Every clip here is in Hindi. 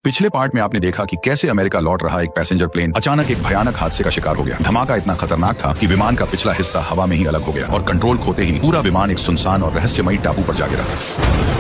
पिछले पार्ट में आपने देखा कि कैसे अमेरिका लौट रहा एक पैसेंजर प्लेन अचानक एक भयानक हादसे का शिकार हो गया। धमाका इतना खतरनाक था कि विमान का पिछला हिस्सा हवा में ही अलग हो गया और कंट्रोल खोते ही पूरा विमान एक सुनसान और रहस्यमयी टापू पर जा गिरा।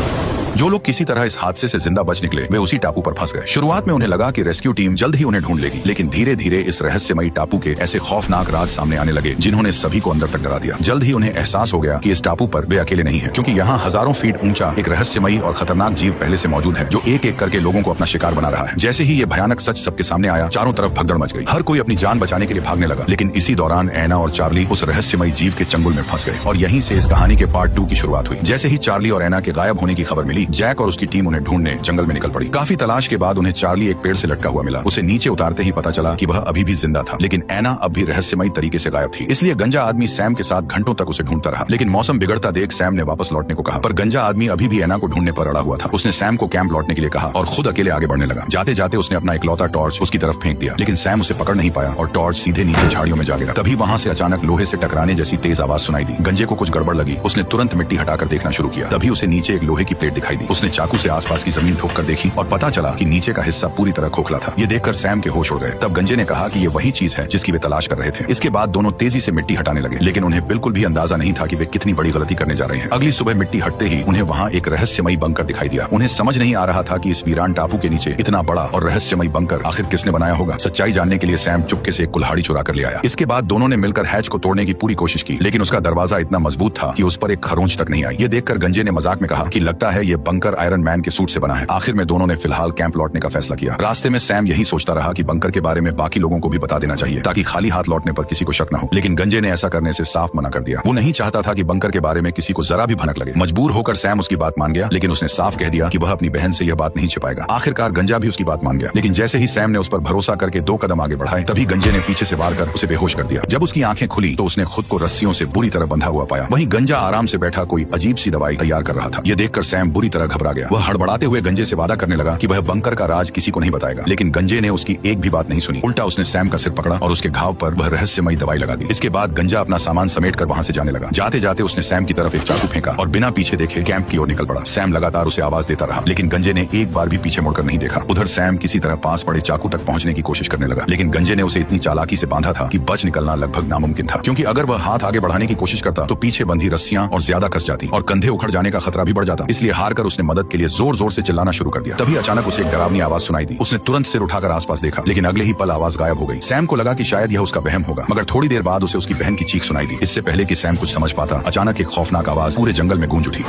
जो लोग किसी तरह इस हादसे से जिंदा बच निकले वे उसी टापू पर फंस गए। शुरुआत में उन्हें लगा कि रेस्क्यू टीम जल्द ही उन्हें ढूंढ लेगी, लेकिन धीरे धीरे इस रहस्यमयी टापू के ऐसे खौफनाक राज सामने आने लगे जिन्होंने सभी को अंदर तक डरा दिया। जल्द ही उन्हें एहसास हो गया कि इस टापू पर वे अकेले नहीं हैं, क्योंकि यहाँ हजारों फीट ऊंचा एक रहस्यमयी और खतरनाक जीव पहले से मौजूद है जो एक एक करके लोगों को अपना शिकार बना रहा है। जैसे ही ये भयानक सच सबके सामने आया, चारों तरफ भगदड़ मच गई। हर कोई अपनी जान बचाने के लिए भागने लगा, लेकिन इसी दौरान एना और चार्ली उस रहस्यमयी जीव के चंगुल में फंस गए और यहीं से इस कहानी के पार्ट 2 की शुरुआत हुई। जैसे ही चार्ली और एना के गायब होने की खबर मिली, जैक और उसकी टीम उन्हें ढूंढने जंगल में निकल पड़ी। काफी तलाश के बाद उन्हें चार्ली एक पेड़ से लटका हुआ मिला। उसे नीचे उतारते ही पता चला कि वह अभी भी जिंदा था, लेकिन एना अब भी रहस्यमयी तरीके से गायब थी। इसलिए गंजा आदमी सैम के साथ घंटों तक उसे ढूंढता रहा, लेकिन मौसम बिगड़ता देख सैम ने वापस लौटने को कहा। पर गंजा आदमी अभी भी एना को ढूंढने पर अड़ा हुआ था। उसने सैम को कैंप लौटने के लिए कहा और खुद अकेले आगे बढ़ने लगा। जाते जाते उसने अपना इकलौता टॉर्च उसकी तरफ फेंक दिया, लेकिन सैम उसे पकड़ नहीं पाया और टॉर्च सीधे नीचे झाड़ियों में जा गिरा। तभी वहां से अचानक लोहे से टकराने जैसी तेज आवाज सुनाई दी। गंजे को कुछ गड़बड़ लगी। उसने तुरंत मिट्टी हटाकर देखना शुरू किया। तभी उसे नीचे एक लोहे की प्लेट दिखाई दी। उसने चाकू से आसपास की जमीन ठोक कर देखी और पता चला कि नीचे का हिस्सा पूरी तरह खोखला था। ये देखकर सैम के होश उड़ गए। तब गंजे ने कहा कि ये वही चीज है जिसकी वे तलाश कर रहे थे। इसके बाद दोनों तेजी से मिट्टी हटाने लगे, लेकिन उन्हें बिल्कुल भी अंदाजा नहीं था कि वे कितनी बड़ी गलती करने जा रहे हैं। अगली सुबह मिट्टी हटते ही उन्हें वहाँ एक रहस्यमयी बंकर दिखाई दिया। उन्हें समझ नहीं आ रहा था कि इस वीरान टापू के नीचे इतना बड़ा और रहस्यमयी बंकर आखिर किसने बनाया होगा। सच्चाई जानने के लिए सैम चुपके से एक कुल्हाड़ी चुरा कर ले आया। इसके बाद दोनों ने मिलकर हैच को तोड़ने की पूरी कोशिश की, लेकिन उसका दरवाजा इतना मजबूत था कि उस पर एक खरोंच तक नहीं आई। ये देखकर गंजे ने मजाक में कहा कि लगता है ये बंकर आयरन मैन के सूट से बना है। आखिर में दोनों ने फिलहाल कैंप लौटने का फैसला किया। रास्ते में सैम यही सोचता रहा कि बंकर के बारे में बाकी लोगों को भी बता देना चाहिए ताकि खाली हाथ लौटने पर किसी को शक न हो, लेकिन गंजे ने ऐसा करने से साफ मना कर दिया। वो नहीं चाहता था कि बंकर के बारे में किसी को जरा भी भनक लगे। मजबूर होकर सैम उसकी बात मान गया, लेकिन उसने साफ कह दिया कि वह अपनी बहन से यह बात नहीं छिपाएगा। आखिरकार गंजा भी उसकी बात मान गया, लेकिन जैसे ही सैम ने उस पर भरोसा करके 2 कदम आगे बढ़ाए, तभी गंजे ने पीछे से वार कर उसे बेहोश कर दिया। जब उसकी आंखें खुली तो उसने खुद को रस्सियों से बुरी तरह बंधा हुआ पाया। वहीं गंजा आराम से बैठा कोई अजीब सी दवाई तैयार कर रहा था। यह देखकर सैम बुरी तरह घबरा गया। वह हड़बड़ाते हुए गंजे से वादा करने लगा कि वह बंकर का राज किसी को नहीं बताएगा, लेकिन गंजे ने उसकी एक भी बात नहीं सुनी। उल्टा उसने सैम का सिर पकड़ा और उसके घाव पर वह रहस्यमयी दवाई लगा दी। इसके बाद गंजा अपना सामान समेट कर वहां से जाने लगा। जाते जाते उसने सैम की तरफ एक चाकू फेंका और बिना पीछे देखे कैंप की ओर निकल पड़ा। सैम लगातार उसे आवाज देता रहा, लेकिन गंजे ने एक बार भी पीछे मुड़कर नहीं देखा। उधर सैम किसी तरह पास पड़े चाकू तक पहुंचने की कोशिश करने लगा, लेकिन गंजे ने उसे इतनी चालाकी से बांधा था कि बच निकलना लगभग नामुमकिन था, क्योंकि अगर वह हाथ आगे बढ़ाने की कोशिश करता तो पीछे बंधी रस्सियां और ज्यादा कस जाती और कंधे उखड़ जाने का खतरा भी बढ़ जाता। इसलिए हार कर उसने मदद के लिए जोर जोर से चिल्लाना शुरू कर दिया। तभी अचानक उसे एक डरावनी आवाज सुनाई दी। उसने तुरंत सिर उठाकर आसपास देखा, लेकिन अगले ही पल आवाज गायब हो गई। सैम को लगा कि शायद यह उसका वहम होगा, मगर थोड़ी देर बाद उसे उसकी बहन की चीख सुनाई दी। इससे पहले कि सैम कुछ समझ पाता, अचानक एक खौफनाक आवाज पूरे जंगल में गूंज उठी।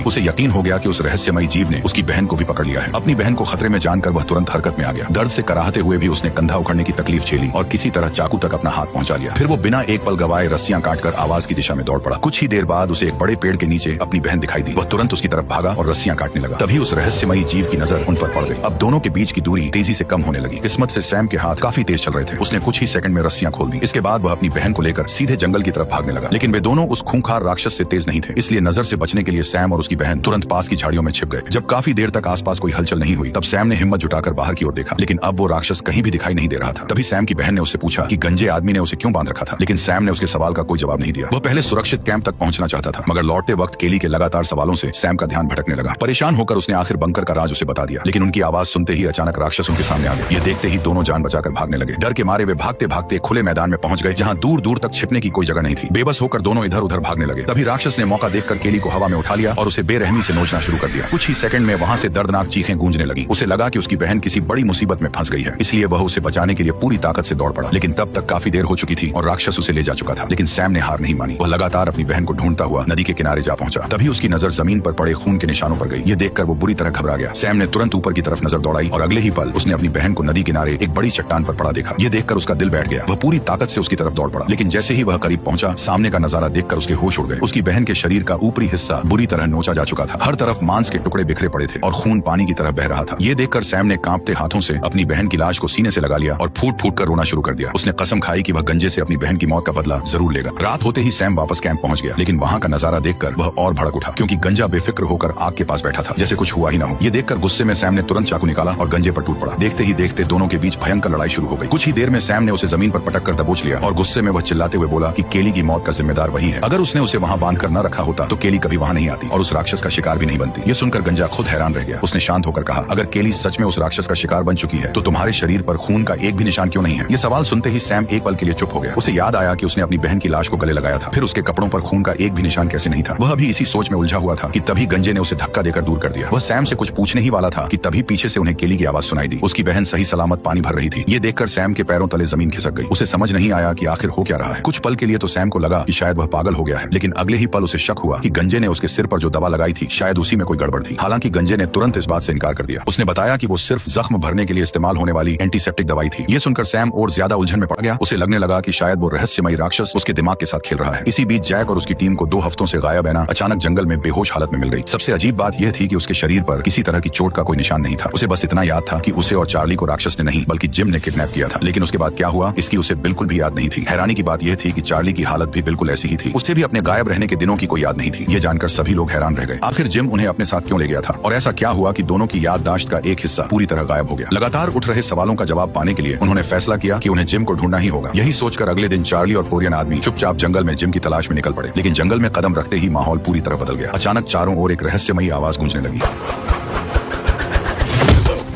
उसे यकीन हो गया कि उस रहस्यमयी जीव ने उसकी बहन को भी पकड़ लिया है। अपनी बहन को खतरे में जानकर वह तुरंत हरकत में आ गया। दर्द से कराहते हुए भी उसने कंधा उखड़ने की तकलीफ झेली और किसी तरह चाकू तक अपना हाथ पहुंचा लिया। फिर वो बिना एक पल गवाए रस्सियां काटकर आवाज की दिशा में दौड़ पड़ा। कुछ ही देर बाद उसे एक बड़े पेड़ के नीचे अपनी बहन दिखाई दी। वह तुरंत उसकी तरफ भागा और रस्सियां काटने लगा। तभी उस रहस्यमयी जीव की नजर उन पर पड़ गई। अब दोनों के बीच की दूरी तेजी से कम होने लगी। किस्मत से सैम के हाथ काफी तेज चल रहे थे। उसने कुछ ही सेकंड में रस्सियां खोल दी। इसके बाद वह अपनी बहन को लेकर सीधे जंगल की तरफ भागने लगा, लेकिन वे दोनों उस खूंखार राक्षस से तेज नहीं थे। इसलिए नजर से बचने के लिए सैम और उसकी बहन तुरंत पास की झाड़ियों में छिप गए। जब काफी देर तक आसपास कोई हलचल नहीं हुई, तब सैम ने हिम्मत जुटाकर बाहर की ओर देखा, लेकिन अब वो राक्षस कहीं भी दिखाई नहीं दे रहा था। तभी सैम की बहन ने उससे पूछा कि गंजे आदमी ने उसे क्यों बांध रखा था, लेकिन सैम ने उसके सवाल का कोई जवाब नहीं दिया। वह पहले सुरक्षित कैंप तक पहुंचना चाहता था, मगर लौटते वक्त केली के लगातार सवालों से सैम का ध्यान भटकने लगा। परेशान होकर उसने आखिर बंकर का राज उसे बता दिया, लेकिन उनकी आवाज सुनते ही अचानक राक्षस उनके सामने आ गया। ये देखते ही दोनों जान बचाकर भागने लगे। डर के मारे वे भागते भागते खुले मैदान में पहुंच गए, जहां दूर दूर तक छिपने की कोई जगह नहीं थी। बेबस होकर दोनों इधर उधर भागने लगे। तभी राक्षस ने मौका देखकर केली को हवा में उठा लिया और उसे बेरहमी से नोचना शुरू कर दिया। कुछ ही सेकंड में वहां से दर्दनाक चीखें गूंजने लगी। उसे लगा कि उसकी बहन किसी बड़ी मुसीबत में फंस गई है, इसलिए वह उसे बचाने के लिए पूरी ताकत से दौड़ पड़ा। लेकिन तब तक काफी देर हो चुकी थी और राक्षस उसे ले जा चुका था। लेकिन सैम ने हार नहीं मानी। वह लगातार अपनी बहन को ढूंढता हुआ नदी के किनारे जा पहुंचा। तभी उसकी नजर जमीन पर पड़े खून के निशानों पर गई। ये देखकर वो बुरी तरह घबरा गया। सैम ने तुरंत ऊपर की तरफ नजर दौड़ाई और अगले ही पल उसने अपनी बहन को नदी किनारे एक बड़ी चट्टान पर पड़ा देखा। ये देखकर उसका दिल बैठ गया। वह पूरी ताकत से उसकी तरफ दौड़ पड़ा, लेकिन जैसे ही वह करीब पहुंचा, सामने का नजारा देखकर उसके होश उड़ गए। उसकी बहन के शरीर का ऊपरी हिस्सा बुरी तरह नोचा जा चुका था। हर तरफ मांस के टुकड़े बिखरे पड़े थे और खून पानी की तरह बह रहा था। ये देखकर सैम ने कांपते हाथों से अपनी बहन की लाश को सीने से लगा लिया और फूट फूट कर रोना शुरू कर दिया। उसने कसम खाई कि वह गंजे से अपनी बहन की मौत का बदला जरूर लेगा। रात होते ही सैम वापस कैंप पहुंच गया, लेकिन वहां का नजारा देखकर वह और भड़क उठा, क्योंकि गंजा बेफिक्र होकर आग के पास बैठा था, जैसे कुछ हुआ ही ना हो। ये देखकर गुस्से में सैम ने तुरंत चाकू निकाला और गंजे पर टूट पड़ा। देखते ही देखते दोनों के बीच भयंकर लड़ाई शुरू हो गई। कुछ ही देर में सैम ने उसे जमीन पर पटक कर दबोच लिया और गुस्से में वह चिल्लाते हुए बोला कि केली की मौत का जिम्मेदार वही है। अगर उसने उसे वहां बांध कर न रखा होता तो केली कभी वहां नहीं आती और उस राक्षस का शिकार भी नहीं बनती। ये सुनकर गंजा खुद हैरान रह गया। उसने शांत होकर कहा, अगर केली सच में उस राक्षस का शिकार बन चुकी है तो तुम्हारे शरीर पर खून का एक भी निशान क्यों नहीं है? ये सवाल सुनते ही सैम एक पल के लिए चुप हो गया। उसे याद आया कि उसने अपनी बहन की लाश को गले लगाया था, फिर उसके कपड़ों पर खून का एक भी निशान कैसे नहीं था। वह अभी इसी सोच में उलझा हुआ था कि तभी गंजे ने उसे धक्का देकर दूर कर दिया। वह सैम से कुछ पूछने ही वाला था कि तभी पीछे से उन्हें केली की आवाज सुनाई दी। उसकी बहन सही सलामत पानी भर रही थी। ये देखकर सैम के पैरों तले जमीन खिसक गई। उसे समझ नहीं आया कि आखिर हो क्या रहा है। कुछ पल के लिए तो सैम को लगा कि शायद वह पागल हो गया है, लेकिन अगले ही पल उसे शक हुआ कि गंजे ने उसके सिर पर जो दवा लगाई थी शायद उसी में कोई गड़बड़ थी। हालांकि गंजे ने तुरंत इस बात से इनकार कर दिया। उसने बताया कि वो सिर्फ जख्म भरने के लिए इस्तेमाल होने वाली एंटीसेप्टिक दवाई थी। ये सुनकर सैम और ज्यादा उलझन में पड़ गया। उसे लगने लगा कि शायद वो रहस्यमयी राक्षस उसके दिमाग के साथ खेल रहा है। इसी बीच जैक और उसकी टीम को 2 हफ्तों से गायब एना अचानक जंगल में बेहोश हालत में मिल गई। सबसे अजीब बात यह थी कि उसके शरीर पर किसी तरह की चोट का कोई निशान नहीं था। उसे बस इतना याद था कि उसे और चार्ली को राक्षस ने नहीं बल्कि जिम ने किडनैप किया था। लेकिन उसके बाद क्या हुआ इसकी उसे बिल्कुल भी याद नहीं थी। हैरानी की बात यह थी कि चार्ली की हालत भी बिल्कुल ऐसी ही थी। उसे भी अपने गायब रहने के दिनों की कोई याद नहीं थी। ये जानकर सभी लोग हैरान रह गए। आखिर जिम उन्हें अपने साथ क्यों ले गया था और ऐसा क्या हुआ कि दोनों की याददाश्त का एक हिस्सा पूरी तरह गायब हो गया। लगातार उठ रहे सवालों का जवाब पाने के लिए उन्होंने फैसला किया कि उन्हें जिम को ढूंढना ही होगा। यही सोचकर अगले दिन चार्ली और कोरियन आदमी चुपचाप जंगल में जिम की तलाश में निकल पड़े। लेकिन जंगल में कदम रखते ही माहौल पूरी तरह बदल गया। अचानक चारों ओर एक रहस्यमयी आवाज गूंजने लगी।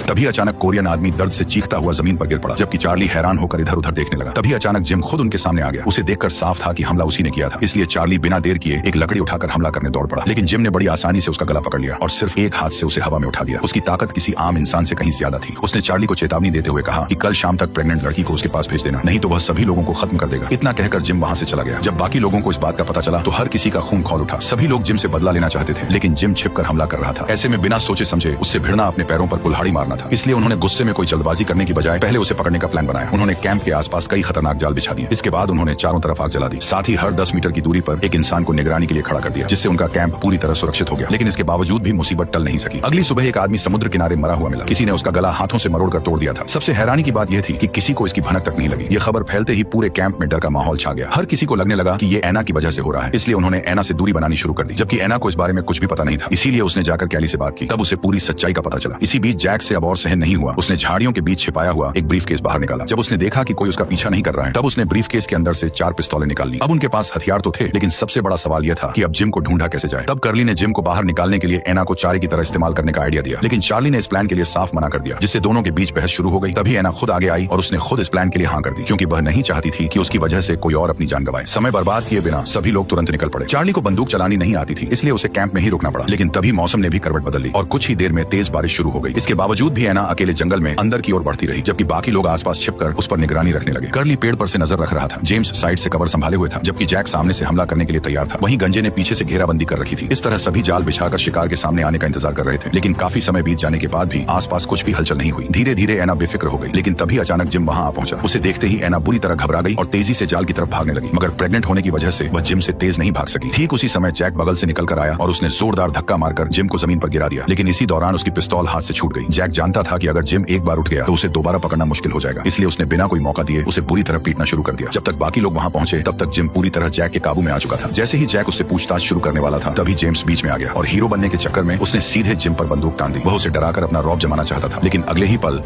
तभी अचानक कोरियन आदमी दर्द से चीखता हुआ जमीन पर गिर पड़ा, जबकि चार्ली हैरान होकर इधर उधर देखने लगा। तभी अचानक जिम खुद उनके सामने आ गया। उसे देखकर साफ था कि हमला उसी ने किया था, इसलिए चार्ली बिना देर किए एक लकड़ी उठाकर हमला करने दौड़ पड़ा। लेकिन जिम ने बड़ी आसानी से उसका गला पकड़ लिया और सिर्फ एक हाथ से उसे हवा में उठा दिया। उसकी ताकत किसी आम इंसान से कहीं ज्यादा थी। उसने चार्ली को चेतावनी देते हुए कहा कि कल शाम तक प्रेग्नेंट लड़की को उसके पास भेज देना, नहीं तो वह सभी लोगों को खत्म कर देगा। इतना कहकर जिम वहां से चला गया। जब बाकी लोगों को इस बात का पता चला तो हर किसी का खून खौल उठा। सभी लोग जिम से बदला लेना चाहते थे, लेकिन जिम छिपकर हमला कर रहा था। ऐसे में बिना सोचे समझे उससे भिड़ना अपने पैरों पर कुल्हाड़ी मारना था। इसलिए उन्होंने गुस्से में कोई जल्दबाजी करने की बजाय पहले उसे पकड़ने का प्लान बनाया। उन्होंने कैंप के आसपास कई खतरनाक जाल बिछा दिए। इसके बाद उन्होंने चारों तरफ आग जला दी। साथ ही हर 10 मीटर की दूरी पर एक इंसान को निगरानी के लिए खड़ा कर दिया, जिससे उनका कैंप पूरी तरह सुरक्षित हो गया। लेकिन इसके बावजूद भी मुसीबत टल नहीं सकी। अगली सुबह एक आदमी समुद्र किनारे मरा हुआ मिला। किसी ने उसका गला हाथों से मरोड़कर तोड़ दिया था। सबसे हैरानी की बात यह थी कि किसी को इसकी भनक तक नहीं लगी। ये खबर फैलते ही पूरे कैंप में डर का माहौल छा गया। हर किसी को लगने लगा कि ये एना की वजह से हो रहा है, इसलिए उन्होंने एना से दूरी बनानी शुरू कर दी, जबकि एना को इस बारे में कुछ भी पता नहीं था। इसीलिए उसने जाकर कैली से बात की। तब उसे पूरी सच्चाई का पता चला। इसी बीच जैक से अब और सहन नहीं हुआ। उसने झाड़ियों के बीच छिपाया हुआ एक ब्रीफकेस बाहर निकाला। जब उसने देखा कि कोई उसका पीछा नहीं कर रहा है, तब उसने ब्रीफकेस के अंदर से 4 पिस्तौलें निकाल ली। अब उनके पास हथियार तो थे, लेकिन सबसे बड़ा सवाल यह था कि अब जिम को ढूंढा कैसे जाए। तब कर्ली ने जिम को बाहर निकालने के लिए एना को चारे की तरह इस्तेमाल करने का आइडिया दिया, लेकिन चार्ली ने इस प्लान के लिए साफ मना कर दिया, जिससे दोनों के बीच बहस शुरू हो गई। तभी एना खुद आगे आई और उसने खुद इस प्लान के लिए हाँ कर दी, क्योंकि वह नहीं चाहती थी कि उसकी वजह से कोई और अपनी जान गंवाए। समय बर्बाद किए बिना सभी लोग तुरंत निकल पड़े। चार्ली को बंदूक चलानी नहीं आती थी, इसलिए उसे कैंप में ही रुकना पड़ा। लेकिन तभी मौसम ने भी करवट बदल ली और कुछ ही देर में तेज बारिश शुरू हो गई। इसके बावजूद भी एना अकेले जंगल में अंदर की ओर बढ़ती रही, जबकि बाकी लोग आसपास छिपकर उस पर निगरानी रखने लगे। कर्ली पेड़ पर से नजर रख रहा था। जेम्स साइड से कवर संभाले हुए था, जबकि जैक सामने से हमला करने के लिए तैयार था। वहीं गंजे ने पीछे से घेराबंदी कर रखी थी। इस तरह सभी जाल बिछाकर शिकार के सामने आने का इंतजार कर रहे थे। लेकिन काफी समय बीत जाने के बाद भी आसपास कुछ भी हलचल नहीं हुई। धीरे धीरे एना बेफिक्र हो गई। लेकिन तभी अचानक जिम वहां आ पहुंचा। उसे देखते ही एना बुरी तरह घबरा गई और तेजी से जाल की तरफ भागने लगी। मगर प्रेग्नेंट होने की वजह से वह जिम से तेज नहीं भाग सकी। ठीक उसी समय जैक बगल से निकल कर आया और उसने जोरदार धक्का मारकर जिम को जमीन पर गिरा दिया। लेकिन इसी दौरान उसकी पिस्तौल हाथ से छूट गई। जैक जानता था कि अगर जिम एक बार उठ गया तो उसे दोबारा पकड़ना मुश्किल हो जाएगा, इसलिए उसने बिना कोई मौका दिए उसे बुरी तरह पीटना शुरू कर दिया। जब तक बाकी लोग वहां पहुंचे तब तक जिम पूरी तरह जैक के काबू में आ चुका था। जैसे ही जैक उससे पूछताछ शुरू करने वाला था, तभी जेम्स बीच में आ गया और हीरो बनने के चक्कर में उसने सीधे जिम पर बंदूक तान दी। वह उसे डराकर अपना रौब जमाना चाहता था, लेकिन अगले ही पल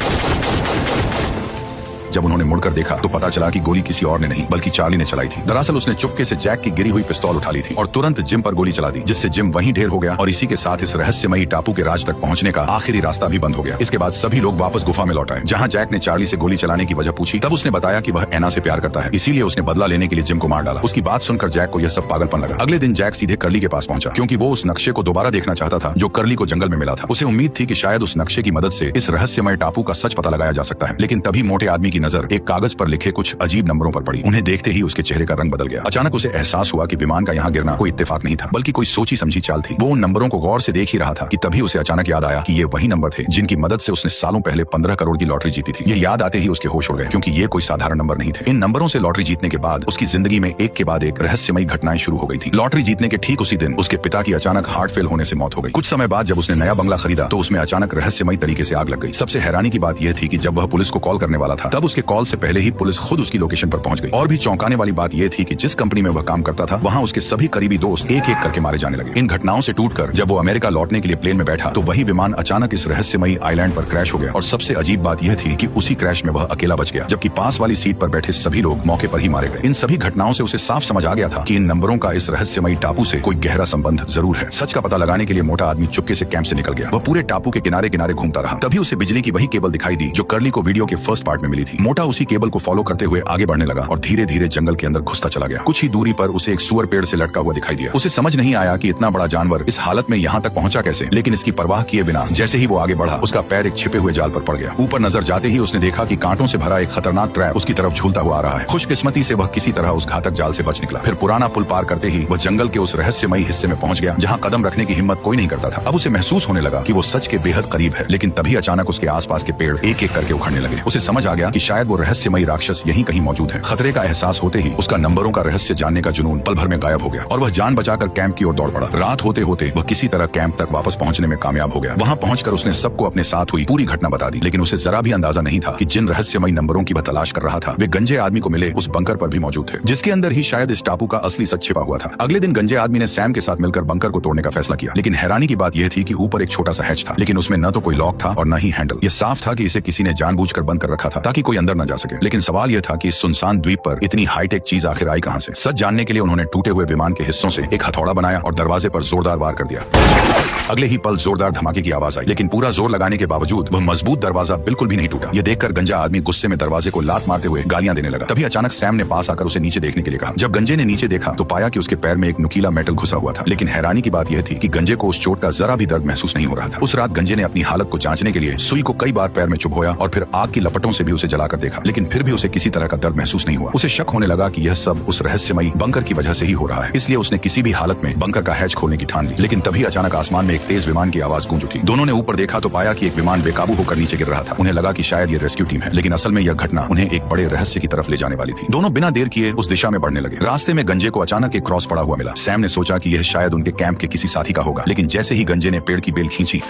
जब उन्होंने मुड़कर देखा तो पता चला कि गोली किसी और ने नहीं बल्कि चार्ली ने चलाई थी। दरअसल उसने चुपके से जैक की गिरी हुई पिस्तौल उठा ली थी और तुरंत जिम पर गोली चला दी, जिससे जिम वहीं ढेर हो गया और इसी के साथ इस रहस्यमयी टापू के राज तक पहुंचने का आखिरी रास्ता भी बंद हो गया। इसके बाद सभी लोग वापस गुफा में लौट आए। जहां जैक ने चार्ली से गोली चलाने की वजह पूछी, तब उसने बताया कि वह एना से प्यार करता है, इसीलिए उसने बदला लेने के लिए जिम को मार डाला। उसकी बात सुनकर जैक को यह सब पागलपन लगा। अगले दिन जैक सीधे कर्ली के पास पहुंचा, क्योंकि वो उस नक्शे को दोबारा देखना चाहता था जो कर्ली को जंगल में मिला था। उसे उम्मीद थी कि शायद उस नक्शे की मदद से इस रहस्यमय टापू का सच पता लगाया जा सकता है। लेकिन तभी मोटे आदमी की नजर एक कागज पर लिखे कुछ अजीब नंबरों पर पड़ी। उन्हें देखते ही उसके चेहरे का रंग बदल गया। अचानक उसे एहसास हुआ कि विमान का यहाँ गिरना कोई इत्तेफाक नहीं था, बल्कि कोई सोची समझी चाल थी। वो उन नंबरों को गौर से देख ही रहा था कि तभी उसे अचानक याद आया कि ये वही नंबर थे जिनकी मदद से उसने सालों पहले 15 करोड़ की लॉटरी जीती थी। ये याद आते ही उसके होश उड़ गए, क्योंकि ये कोई साधारण नंबर नहीं थे। इन नंबरों से लॉटरी जीतने के बाद उसकी जिंदगी में एक के बाद एक रहस्यमयी घटनाएं शुरू हो गई थी। लॉटरी जीतने के ठीक उसी दिन उसके पिता की अचानक हार्ट फेल होने से मौत हो गई। कुछ समय बाद जब उसने नया बंगला खरीदा तो उसमें अचानक रहस्यमयी तरीके से आग लग गई। सबसे हैरानी की बात यह थी कि जब वह पुलिस को कॉल करने वाला था, तब उसने उसके कॉल से पहले ही पुलिस खुद उसकी लोकेशन पर पहुंच गई। और भी चौंकाने वाली बात यह थी कि जिस कंपनी में वह काम करता था वहां उसके सभी करीबी दोस्त एक एक करके मारे जाने लगे। इन घटनाओं से टूटकर जब वो अमेरिका लौटने के लिए प्लेन में बैठा तो वही विमान अचानक इस रहस्यमयी आइलैंड पर क्रैश हो गया। और सबसे अजीब बात यह थी कि उसी क्रैश में वह अकेला बच गया, जबकि पास वाली सीट पर बैठे सभी लोग मौके पर ही मारे गए। इन सभी घटनाओं से उसे साफ समझ आ गया था कि इन नंबरों का इस रहस्यमयी टापू से कोई गहरा संबंध जरूर है। सच का पता लगाने के लिए मोटा आदमी चुपके से कैंप से निकल गया। वह पूरे टापू के किनारे किनारे घूमता रहा। तभी उसे बिजली की वही केबल दिखाई दी जो कर्ली को वीडियो के फर्स्ट पार्ट में मिली थी। मोटा उसी केबल को फॉलो करते हुए आगे बढ़ने लगा और धीरे धीरे जंगल के अंदर घुसता चला गया। कुछ ही दूरी पर उसे एक सुअर पेड़ से लटका हुआ दिखाई दिया। उसे समझ नहीं आया कि इतना बड़ा जानवर इस हालत में यहाँ तक पहुंचा कैसे, लेकिन इसकी परवाह किए बिना जैसे ही वो आगे बढ़ा उसका पैर एक छिपे हुए जाल पर पड़ गया। ऊपर नजर जाते ही उसने देखा कि कांटों से भरा एक खतरनाक ट्रैप उसकी तरफ झूलता हुआ आ रहा है। खुशकिस्मती से वह किसी तरह उस घातक जाल से बच निकला। फिर पुराना पुल पार करते ही वह जंगल के उस रहस्यमयी हिस्से में पहुंच गया जहां कदम रखने की हिम्मत कोई नहीं करता था। अब उसे महसूस होने लगा कि वो सच के बेहद करीब है। लेकिन तभी अचानक उसके आसपास के पेड़ एक एक करके उखड़ने लगे। उसे समझ आ गया कि शायद वो रहस्यमयी राक्षस यहीं कहीं मौजूद है। खतरे का एहसास होते ही उसका नंबरों का रहस्य जानने का जुनून पल भर में गायब हो गया और वह जान बचाकर कैंप की ओर दौड़ पड़ा। रात होते होते वह किसी तरह कैंप तक वापस पहुंचने में कामयाब हो गया। वहां पहुंचकर उसने सबको अपने साथ हुई पूरी घटना बता दी। लेकिन उसे जरा भी अंदाजा नहीं था कि जिन रहस्यमयी नंबरों की वह तलाश कर रहा था वे गंजे आदमी को मिले उस बंकर पर भी मौजूद थे, जिसके अंदर ही शायद इस टापू का असली सच छिपा हुआ था। अगले दिन गंजे आदमी ने सैम के साथ मिलकर बंकर को तोड़ने का फैसला किया। लेकिन हैरानी की बात यह थी कि ऊपर एक छोटा सा हैच था, लेकिन उसमें न तो कोई लॉक था और न ही हैंडल। यह साफ था कि इसे किसी ने जानबूझकर बंद कर रखा था ताकि कोई अंदर न जा सके। लेकिन सवाल यह था कि इस सुनसान द्वीप पर इतनी हाईटेक चीज आखिर आई कहां से। सच जानने के लिए उन्होंने टूटे हुए विमान के हिस्सों से एक हथौड़ा बनाया और दरवाजे पर जोरदार वार कर दिया। अगले ही पल जोरदार धमाके की आवाज आई, लेकिन पूरा जोर लगाने के बावजूद वह मजबूत दरवाजा बिल्कुल भी नहीं टूटा। यह देखकर गंजा आदमी गुस्से में दरवाजे को लात मारते हुए गालियां देने लगा। तभी अचानक सैम ने पास आकर उसे नीचे देखने के लिए कहा। जब गंजे ने नीचे देखा तो पाया कि उसके पैर में एक नुकीला मेटल घुसा हुआ था। लेकिन हैरानी की बात यह थी कि गंजे को उस चोट का जरा भी दर्द महसूस नहीं हो रहा था। उस रात गंजे ने अपनी हालत को जांचने के लिए सुई को कई बार पैर में चुभोया और फिर आग की लपटों से भी उसे जलाकर देखा, लेकिन फिर भी उसे किसी तरह का दर्द महसूस नहीं हुआ। उसे शक होने लगा कि यह सब उस रहस्यमयी बंकर की वजह से ही हो रहा है, इसलिए उसने किसी भी हालत में बंकर का हैच खोलने की ठान ली। लेकिन तभी अचानक आसमान में एक तेज विमान की आवाज गूंज उठी। दोनों ने ऊपर देखा तो पाया कि एक विमान बेकाबू होकर नीचे गिर रहा था। उन्हें लगा कि शायद ये रेस्क्यू टीम है, लेकिन असल में यह घटना उन्हें एक बड़े रहस्य की तरफ ले जाने वाली थी। दोनों बिना देर किए उस दिशा में बढ़ने लगे। रास्ते में गंजे को अचानक एक क्रॉस पड़ा हुआ मिला। सैम ने सोचा कि यह शायद उनके कैंप के किसी साथी का होगा, लेकिन जैसे ही गंजे ने पेड़ की बेल खींची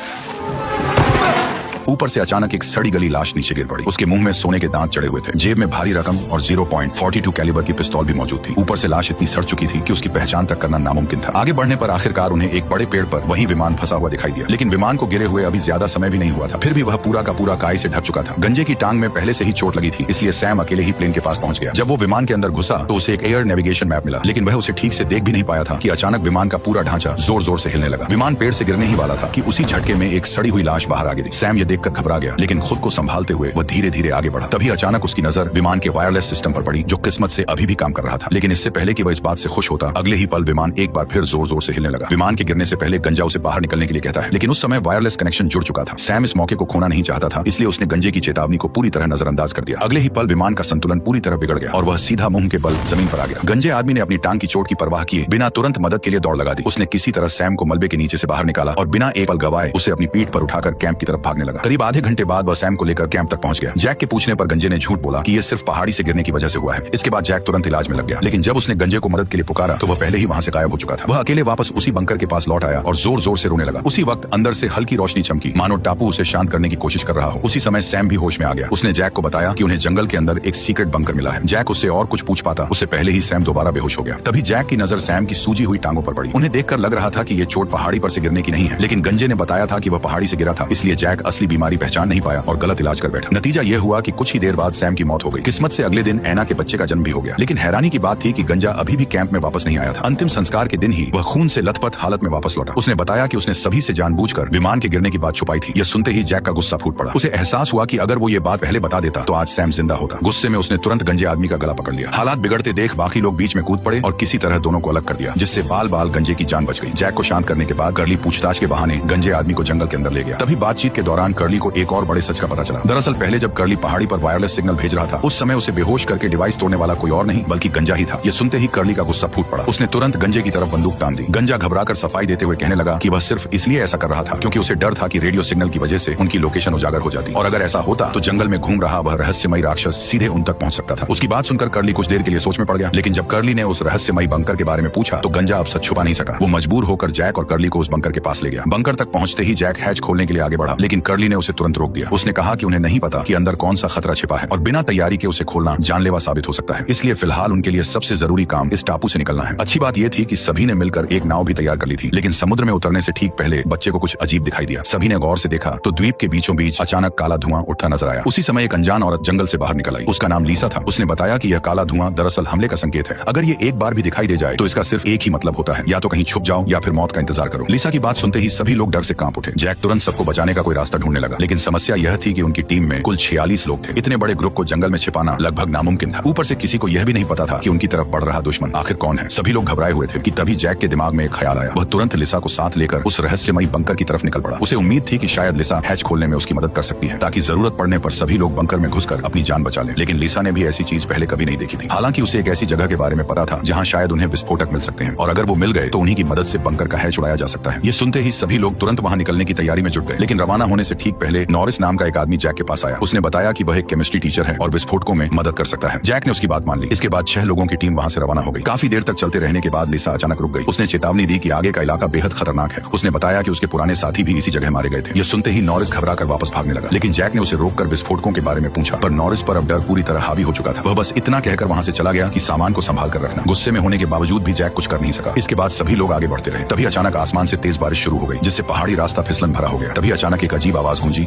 ऊपर से अचानक एक सड़ी गली लाश नीचे गिर पड़ी। उसके मुंह में सोने के दांत चढ़े हुए थे, जेब में भारी रकम और 0.42 कैलिबर की पिस्तौल भी मौजूद थी। ऊपर से लाश इतनी सड़ चुकी थी कि उसकी पहचान तक करना नामुमकिन था। आगे बढ़ने पर आखिरकार उन्हें एक बड़े पेड़ पर वही विमान फंसा हुआ दिखाई दिया, लेकिन विमान को गिरे हुए अभी ज्यादा समय भी नहीं हुआ था। फिर भी वह पूरा का पूरा काई से ढक चुका था। गंजे की टांग में पहले से ही चोट लगी थी, इसलिए सैम अकेले ही प्लेन के पास पहुंच गया। जब वो विमान के अंदर घुसा तो उसे एक एयर नेविगेशन मैप मिला, लेकिन वह उसे ठीक से देख भी नहीं पाया था कि अचानक विमान का पूरा ढांचा जोर जोर से हिलने लगा। विमान पेड़ से गिरने ही वाला था कि उसी झटके में एक सड़ी हुई लाश बाहर आ गिरी। सैम यह देखकर घबरा गया, लेकिन खुद को संभालते हुए वह धीरे धीरे आगे बढ़ा। तभी अचानक उसकी नजर विमान के वायरलेस सिस्टम पर पड़ी, जो किस्मत से अभी भी काम कर रहा था। लेकिन इससे पहले कि वह इस बात से खुश होता, अगले ही पल विमान एक बार फिर जोर जोर से हिलने लगा। विमान के गिरने से पहले गंजा उसे बाहर निकलने के लिए कहता है, लेकिन उस समय वायरलेस कनेक्शन जुड़ चुका था। सैम इस मौके को खोना नहीं चाहता था, इसलिए उसने गंजे की चेतावनी को पूरी तरह नजरअंदाज कर दिया। अगले ही पल विमान का संतुलन पूरी तरह बिगड़ गया और वह सीधा मुंह के बल जमीन पर आ गया। गंजे आदमी ने अपनी टांग की चोट की परवाह किए बिना तुरंत मदद के लिए दौड़ लगा दी। उसने किसी तरह सैम को मलबे के नीचे से बाहर निकाला और बिना एक पल गवाए उसे अपनी पीठ पर उठाकर कैंप की तरफ भागने लगा। करीब आधे घंटे बाद वह सैम को लेकर कैंप तक पहुंच गया। जैक के पूछने पर गंजे ने झूठ बोला कि यह सिर्फ पहाड़ी से गिरने की वजह से हुआ है। इसके बाद जैक तुरंत इलाज में लग गया, लेकिन जब उसने गंजे को मदद के लिए पुकारा तो वह पहले ही वहां से गायब हो चुका था। वह अकेले वापस उसी बंकर के पास लौट आया और जोर जोर से रोने लगा। उसी वक्त अंदर से हल्की रोशनी चमकी, मानो टापू उसे शांत करने की कोशिश कर रहा हो। उसी समय सैम भी होश में आ गया। उसने जैक को बताया कि उन्हें जंगल के अंदर एक सीक्रेट बंकर मिला है। जैक उससे और कुछ पूछ पाता उससे पहले ही सैम दोबारा बेहोश हो गया। तभी जैक की नजर सैम की सूजी हुई टांगों पर पड़ी। उन्हें देखकर लग रहा था कि यह चोट पहाड़ी पर से गिरने की नहीं है, लेकिन गंजे ने बताया था कि वह पहाड़ी से गिरा था, इसलिए जैक असली बीमारी पहचान नहीं पाया और गलत इलाज कर बैठा। नतीजा यह हुआ कि कुछ ही देर बाद सैम की मौत हो गई। किस्मत से अगले दिन ऐना के बच्चे का जन्म भी हो गया। लेकिन हैरानी की बात थी कि गंजा अभी भी कैंप में वापस नहीं आया था। अंतिम संस्कार के दिन ही वह खून से लथपथ हालत में वापस लौटा। उसने बताया कि उसने सभी से जानबूझकर विमान के गिरने की बात छुपाई थी। यह सुनते ही जैक का गुस्सा फूट पड़ा। उसे एहसास हुआ कि अगर वो ये बात पहले बता देता तो आज सैम जिंदा होता। गुस्से में उसने तुरंत गंजे आदमी का गला पकड़ लिया। हालात बिगड़ते देख बाकी लोग बीच में कूद पड़े और किसी तरह दोनों को अलग कर दिया, जिससे बाल बाल गंजे की जान बच गई। जैक को शांत करने के बाद कर्ली पूछताछ के बहाने गंजे आदमी को जंगल के अंदर ले गया। तभी बातचीत के दौरान कर्ली को एक और बड़े सच का पता चला। दरअसल पहले जब कर्ली पहाड़ी पर वायरलेस सिग्नल भेज रहा था उस समय उसे बेहोश करके डिवाइस तोड़ने वाला कोई और नहीं बल्कि गंजा ही था। ये सुनते ही कर्ली का गुस्सा फूट पड़ा। उसने तुरंत गंजे की तरफ बंदूक तान दी। गंजा घबराकर सफाई देते हुए कहने लगा कि वह सिर्फ इसलिए ऐसा कर रहा था क्योंकि उसे डर था कि रेडियो सिग्नल की वजह से उनकी लोकेशन उजागर हो जाती और अगर ऐसा होता तो जंगल में घूम रहा वह रहस्यमयी राक्षस सीधे उन तक पहुंच सकता था। उसकी बात सुनकर कर्ली कुछ देर के लिए सोच में पड़ गया, लेकिन जब कर्ली ने उस रहस्यमयी बंकर के बारे में पूछा तो गंजा अब सच छुपा नहीं सका। वो मजबूर होकर जैक और कर्ली को उस बंकर के पास ले गया। बंकर तक पहुंचते ही जैक हैच खोलने के लिए आगे बढ़ा, लेकिन कर्ली ने ने उसे तुरंत रोक दिया। उसने कहा कि उन्हें नहीं पता कि अंदर कौन सा खतरा छिपा है और बिना तैयारी के उसे खोलना जानलेवा साबित हो सकता है। इसलिए फिलहाल उनके लिए सबसे जरूरी काम इस टापू से निकलना है। अच्छी बात यह थी कि सभी ने मिलकर एक नाव भी तैयार कर ली थी, लेकिन समुद्र में उतरने से ठीक पहले बच्चे को कुछ अजीब दिखाई दिया। सभी ने गौर से देखा तो द्वीप के बीचों बीच अचानक काला धुआं उठता नजर आया। उसी समय एक अनजान औरत जंगल से बाहर निकल आई। उसका नाम लीसा था। उसने बताया कि यह काला धुआं दरअसल हमले का संकेत है। अगर ये एक बार भी दिखाई दे जाए तो इसका सिर्फ एक ही मतलब होता है, या तो कहीं छुप जाओ या फिर मौत का इंतजार करो। लीसा की बात सुनते ही सभी लोग डर से कांप उठे। जैक तुरंत सबको बचाने का कोई रास्ता ढूंढने लगा, लेकिन समस्या यह थी कि उनकी टीम में कुल 46 लोग थे। इतने बड़े ग्रुप को जंगल में छिपाना लगभग नामुमकिन था। ऊपर से किसी को यह भी नहीं पता था कि उनकी तरफ बढ़ रहा दुश्मन आखिर कौन है। सभी लोग घबराए हुए थे कि तभी जैक के दिमाग में एक ख्याल आया। वह तुरंत लिसा को साथ लेकर उस रहस्यमयी बंकर की तरफ निकल पड़ा। उसे उम्मीद थी कि शायद लिसा हैच खोलने में उसकी मदद कर सकती है, ताकि जरूरत पड़ने पर सभी लोग बंकर में घुसकर अपनी जान बचा लें। लेकिन लिसा ने भी ऐसी चीज पहले कभी नहीं देखी थी। हालांकि उसे एक ऐसी जगह के बारे में पता था जहां शायद उन्हें विस्फोटक मिल सकते हैं, और अगर वो मिल गए तो उन्हीं की मदद से बंकर का हैच उड़ाया जा सकता है। ये सुनते ही सभी लोग तुरंत वहां निकलने की तैयारी में जुट गए। लेकिन रवाना होने से ठीक पहले नॉरिस नाम का एक आदमी जैक के पास आया। उसने बताया कि वह एक केमिस्ट्री टीचर है और विस्फोटकों में मदद कर सकता है। जैक ने उसकी बात मान ली। इसके बाद 6 लोगों की टीम वहां से रवाना हो गई। काफी देर तक चलते रहने के बाद लिसा अचानक रुक गई। उसने चेतावनी दी कि आगे का इलाका बेहद खतरनाक है। उसने बताया कि उसके पुराने साथी भी इसी जगह मारे गए थे। यह सुनते ही नॉरिस घबराकर वापस भागने लगा, लेकिन जैक ने उसे रोककर विस्फोटकों के बारे में पूछा। पर नॉरिस पर अब डर पूरी तरह हावी हो चुका था। वह बस इतना कहकर वहां से चला गया कि सामान को संभाल कर रखना। गुस्से में होने के बावजूद भी जैक कुछ कर नहीं सका। इसके बाद सभी लोग आगे बढ़ते रहे। तभी अचानक आसमान से तेज बारिश शुरू हो गई, जिससे पहाड़ी रास्ता फिसलन भरा हो गया। तभी अचानक एक अजीब आवाज गूंजी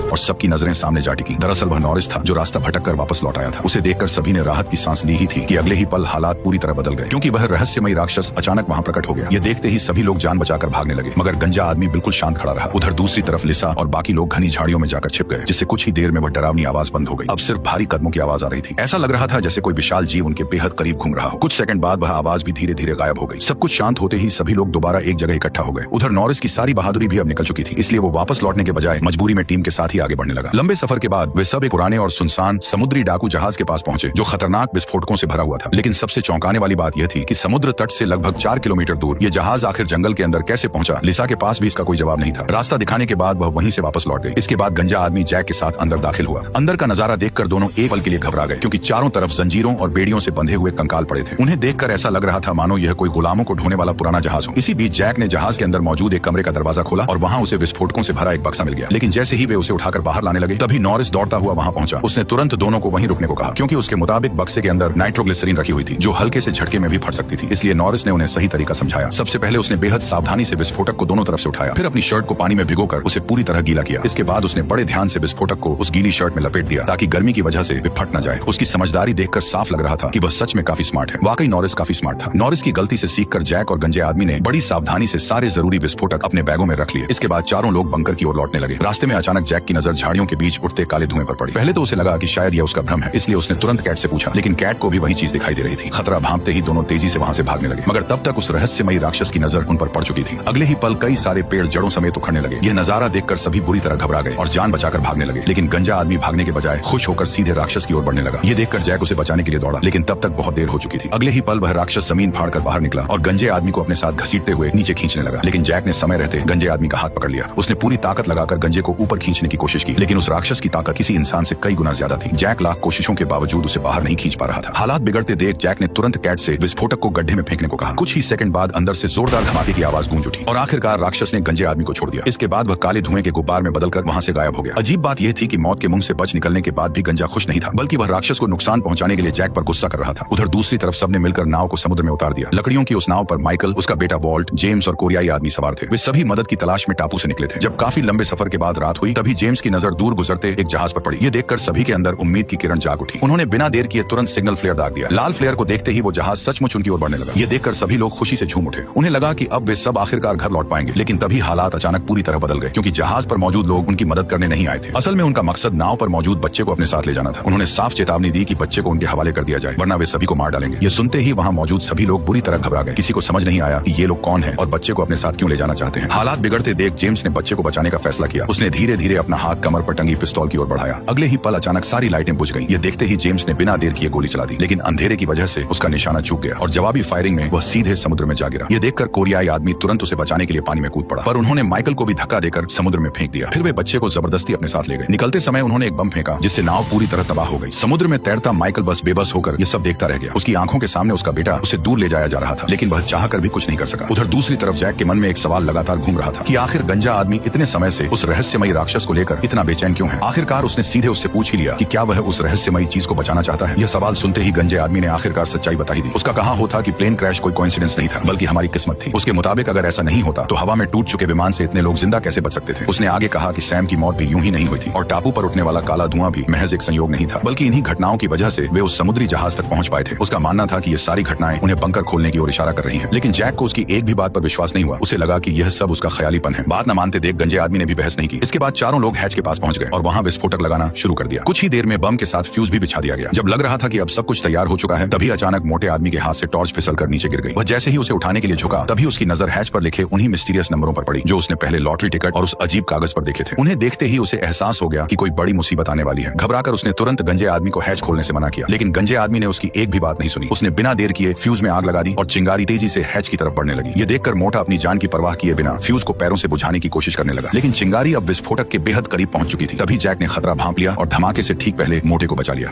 और सबकी नजरें सामने जा टिकी। दरअसल वह नॉरिस था, जो रास्ता भटक कर वापस लौट आया था। उसे देखकर सभी ने राहत की सांस ली ही थी कि अगले ही पल हालात पूरी तरह बदल गए, क्योंकि वह रहस्यमयी राक्षस अचानक वहां प्रकट हो गया। यह देखते ही सभी लोग जान बचाकर भागने लगे, मगर गंजा आदमी बिल्कुल शांत खड़ा रहा। उधर दूसरी तरफ लिसा और बाकी लोग घनी झाड़ियों में जाकर छिप गए, जिससे कुछ ही देर में वह डरावनी आवाज बंद हो गई। अब सिर्फ भारी कदमों की आवाज आ रही थी। ऐसा लग रहा था जैसे कोई विशाल जीव उनके बेहद करीब घूम रहा हो। कुछ सेकंड बाद वह आवाज भी धीरे धीरे गायब हो गई। सब कुछ शांत होते ही सभी लोग दोबारा एक जगह इकट्ठा हो गए। उधर नॉरिस की सारी बहादुरी भी अब निकल चुकी थी, इसलिए वो वापस लौटने के बजाय मजबूरी में टीम के साथ ही आगे बढ़ने लगा। लंबे सफर के बाद वे सब एक पुराने और सुनसान समुद्री डाकू जहाज के पास पहुंचे, जो खतरनाक विस्फोटकों से भरा हुआ था। लेकिन सबसे चौंकाने वाली बात यह थी कि समुद्र तट से लगभग 4 किलोमीटर दूर यह जहाज आखिर जंगल के अंदर कैसे पहुंचा। लिसा के पास भी इसका कोई जवाब नहीं था। रास्ता दिखाने के बाद वह वहीं से वापस लौट गई। इसके बाद गंजा आदमी जैक के साथ अंदर दाखिल हुआ। अंदर का नजारा देखकर दोनों एक पल के लिए घबरा गए, क्योंकि चारों तरफ जंजीरों और बेड़ियों से बंधे हुए कंकाल पड़े थे। उन्हें देखकर ऐसा लग रहा था मानो यह कोई गुलामों को ढोने वाला पुराना जहाज हो। इसी बीच जैक ने जहाज के अंदर मौजूद एक कमरे का दरवाजा खोला और वहां उसे विस्फोटकों से भरा एक बक्सा मिल गया। लेकिन जैसे ही वे उसे उठाकर बाहर लाने लगे, तभी नॉरिस दौड़ता हुआ वहां पहुंचा। उसने तुरंत दोनों को वहीं रुकने को कहा, क्योंकि उसके मुताबिक बक्से के अंदर नाइट्रोग्लिसरीन रखी हुई थी, जो हल्के से झटके में भी फट सकती थी। इसलिए नॉरिस ने उन्हें सही तरीका समझाया। सबसे पहले उसने बेहद सावधानी से विस्फोटक को दोनों तरफ से उठाया, फिर अपनी शर्ट को पानी में भिगोकर उसे पूरी तरह गीला किया। इसके बाद उसने बड़े ध्यान से विस्फोटक को उस गीली शर्ट में लपेट दिया, ताकि गर्मी की वजह से वे फट न जाए। उसकी समझदारी देखकर साफ लग रहा था कि वह सच में काफी स्मार्ट है। वाकई नॉरिस काफी स्मार्ट था। नॉरिस की गलती से सीखकर जैक और गंजे आदमी ने बड़ी सावधानी से सारे जरूरी विस्फोटक अपने बैगों में रख लिए। इसके बाद चारों लोग बंकर की ओर लौटने लगे। रास्ते में अचानक जैक की नजर झाड़ियों के बीच उठते काले धुएं पर पड़ी। पहले तो उसे लगा कि शायद यह उसका भ्रम है, इसलिए उसने तुरंत कैट से पूछा, लेकिन कैट को भी वही चीज दिखाई दे रही थी। खतरा भांपते ही दोनों तेजी से वहां से भागने लगे, मगर तब तक उस रहस्यमयी राक्षस की नजर उन पर पड़ चुकी थी। अगले ही पल कई सारे पेड़ जड़ों समेत उखड़ने लगे। यह नजारा देखकर सभी बुरी तरह घबरा गए और जान बचाकर भागने लगे। लेकिन गंजा आदमी भागने के बजाय खुश होकर सीधे राक्षस की ओर बढ़ने लगा। ये देखकर जैक उसे बचाने के लिए दौड़ा, लेकिन तब तक बहुत देर हो चुकी थी। अगले ही पल वह राक्षस जमीन फाड़कर बाहर निकला और गंजे आदमी को अपने साथ घसीटते हुए नीचे खींचने लगा। लेकिन जैक ने समय रहते गंजे आदमी का हाथ पकड़ लिया। उसने पूरी ताकत लगाकर गंजे को ऊपर खींचने की कोशिश की, लेकिन उस राक्षस की ताकत किसी इंसान से कई गुना ज्यादा थी। जैक लाख कोशिशों के बावजूद उसे बाहर नहीं खींच पा रहा था। हालात बिगड़ते देख जैक ने तुरंत कैट से विस्फोटक को गड्ढे में फेंकने को कहा। कुछ ही सेकंड बाद अंदर से जोरदार धमाके की आवाज गूंज उठी और आखिरकार राक्षस ने गंजे आदमी को छोड़ दिया। इसके बाद वह काले धुएं के गुब्बार में बदलकर वहां से गायब हो गया। अजीब बात यह थी कि मौत के मुंह से बच निकलने के बाद भी गंजा खुश नहीं था, बल्कि वह राक्षस को नुकसान पहुंचाने के लिए जैक पर गुस्सा कर रहा था। उधर दूसरी तरफ सबने मिलकर नाव को समुद्र में उतार दिया। लकड़ियों की उस नाव पर माइकल, उसका बेटा वॉल्ट, जेम्स और कोरियाई आदमी सवार थे। वे सभी मदद की तलाश में टापू से निकले थे। जब काफी लंबे सफर के बाद रात हुई, तभी जेम्स की नजर दूर गुजरते एक जहाज पर पड़ी। ये देखकर सभी के अंदर उम्मीद की किरण जाग उठी। उन्होंने बिना देर किए तुरंत सिग्नल फ्लेयर दाग दिया। लाल फ्लेयर को देखते ही वो जहाज सचमुच उनकी ओर बढ़ने लगा। ये देखकर सभी लोग खुशी से झूम उठे। उन्हें लगा कि अब वे सब आखिरकार घर लौट पाएंगे। लेकिन तभी हालात अचानक पूरी तरह बदल गए, क्योंकि जहाज पर मौजूद लोग उनकी मदद करने नहीं आए थे। असल में उनका मकसद नाव पर मौजूद बच्चे को अपने साथ ले जाना था। उन्होंने साफ चेतावनी दी कि बच्चे को उनके हवाले कर दिया जाए, वरना वे सभी को मार डालेंगे। ये सुनते ही वहां मौजूद सभी लोग बुरी तरह घबरा गए। किसी को समझ नहीं आया कि ये लोग कौन है और बच्चे को अपने साथ क्यों ले जाना चाहते हैं। हालात बिगड़ते देख जेम्स ने बच्चे को बचाने का फैसला किया। उसने धीरे धीरे अपना हाथ कमर पर टंगी पिस्तौल की ओर बढ़ाया। अगले ही पल अचानक सारी लाइटें बुझ गईं। ये देखते ही जेम्स ने बिना देर किए गोली चला दी, लेकिन अंधेरे की वजह से उसका निशाना चूक गया और जवाबी फायरिंग में वह सीधे समुद्र में जा गिरा। ये देखकर कोरियाई आदमी तुरंत उसे बचाने के लिए पानी में कूद पड़ा, पर उन्होंने माइकल को भी धक्का देकर समुद्र में फेंक दिया। फिर वे बच्चे को जबरदस्ती अपने साथ ले गए। निकलते समय उन्होंने एक बम फेंका, जिससे नाव पूरी तरह तबाह हो गई। समुद्र में तैरता माइकल बस बेबस होकर ये सब देखता रह गया। उसकी आंखों के सामने उसका बेटा उसे दूर ले जाया जा रहा था, लेकिन वह चाहकर भी कुछ नहीं कर सका। उधर दूसरी तरफ जैक के मन में एक सवाल लगातार घूम रहा था कि आखिर गंजा आदमी इतने समय से उस रहस्यमयी राक्षस को लेकर इतना बेचैन क्यों है। आखिरकार उसने सीधे उससे पूछ ही लिया कि क्या वह उस रहस्यमयी चीज को बचाना चाहता है। यह सवाल सुनते ही गंजे आदमी ने आखिरकार सच्चाई बता ही दी। उसका कहा होता कि प्लेन क्रैश कोई कोइंसिडेंस नहीं था, बल्कि हमारी किस्मत थी। उसके मुताबिक अगर ऐसा नहीं होता तो हवा में टूट चुके विमान से इतने लोग जिंदा कैसे बच सकते थे। उसने आगे कहा कि सैम की मौत भी यूं ही नहीं हुई थी और टापू पर उठने वाला काला धुआं भी महज एक संयोग नहीं था, बल्कि इन्हीं घटनाओं की वजह से वे उस समुद्री जहाज तक पहुंच पाए थे। उसका मानना था कि ये सारी घटनाएं उन्हें बंकर खोलने की ओर इशारा कर रही हैं, लेकिन जैक को उसकी एक भी बात पर विश्वास नहीं हुआ। उसे लगा कि यह सब उसका ख्यालीपन है। बात न मानते देख गंजे आदमी ने भी बहस नहीं की। इसके बाद चारों लोग हैच के पास पहुंच गए और वहां विस्फोटक लगाना शुरू कर दिया। कुछ ही देर में बम के साथ फ्यूज भी बिछा दिया गया। जब लग रहा था कि अब सब कुछ तैयार हो चुका है, तभी अचानक मोटे आदमी के हाथ से टॉर्च फिसल कर नीचे गिर गई। वह जैसे ही उसे उठाने के लिए झुका, तभी उसकी नजर हैच पर लिखे उन्हीं मिस्टीरियस नंबरों पर पड़ी जो उसने पहले लॉटरी टिकट और उस अजीब कागज पर देखे थे। उन्हें देखते ही उसे एहसास हो गया कि कोई बड़ी मुसीबत आने वाली है। घबराकर उसने तुरंत गंजे आदमी को हैच खोलने से मना किया, लेकिन गंजे आदमी ने उसकी एक भी बात नहीं सुनी। उसने बिना देर किए फ्यूज में आग लगा दी और चिंगारी तेजी से हैच की तरफ बढ़ने लगी। ये देखकर मोटा अपनी जान की परवाह किए बिना फ्यूज को पैरों से बुझाने की कोशिश करने लगा, लेकिन चिंगारी अब विस्फोटक के बेहद करीब पहुंच चुकी थी। तभी जैक ने खतरा भांप लिया और धमाके से ठीक पहले मोटे को बचा लिया।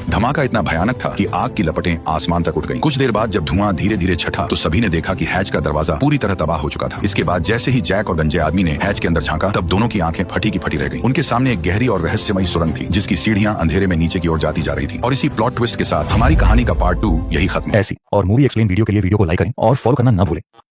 धमाका इतना भयानक था कि आग की लपटें आसमान तक उठ गईं। कुछ देर बाद जब धुआं धीरे धीरे छटा तो सभी ने देखा कि हैच का दरवाजा पूरी तरह तबाह हो चुका था। इसके बाद जैसे ही जैक और गंजे आदमी ने हैच के अंदर झांका, तब दोनों की आंखें फटी की फटी रह गईं। उनके सामने एक गहरी और रहस्यमयी सुरंग थी, जिसकी सीढ़ियां अंधेरे में नीचे की ओर जाती जा रही थी। और इसी प्लॉट ट्विस्ट के साथ हमारी कहानी का पार्ट 2 यही खत्म। ऐसी और मूवी एक्सप्लेन वीडियो के लिए वीडियो को लाइक करें और फॉलो करना ना भूलें।